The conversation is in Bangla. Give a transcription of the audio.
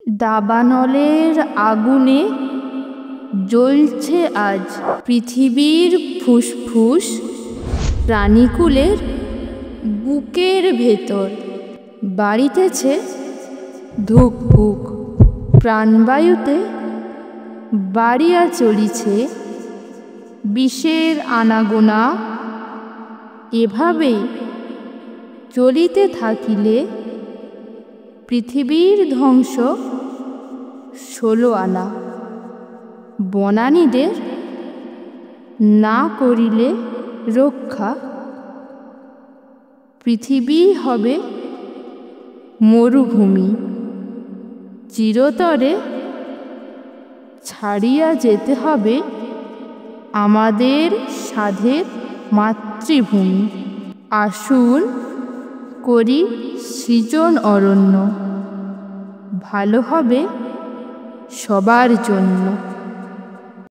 দাবানলের আগুনে জ্বলছে আজ পৃথিবীর ফুসফুস, প্রাণীকুলের বুকের ভেতর বাড়িতেছে ধুকপুক। প্রাণবায়ুতে বাড়িয়া চলিছে বিষের আনাগোনা। এভাবে চলিতে থাকিলে পৃথিবীর ধ্বংস 16 আনা। বনানীদের না করিলে রক্ষা, পৃথিবী হবে মরুভূমি। চিরতরে ছাড়িয়া যেতে হবে আমাদের সাধের মাতৃভূমি। আসুন করি সৃজন অরণ্য, ভালো হবে সবার জন্য।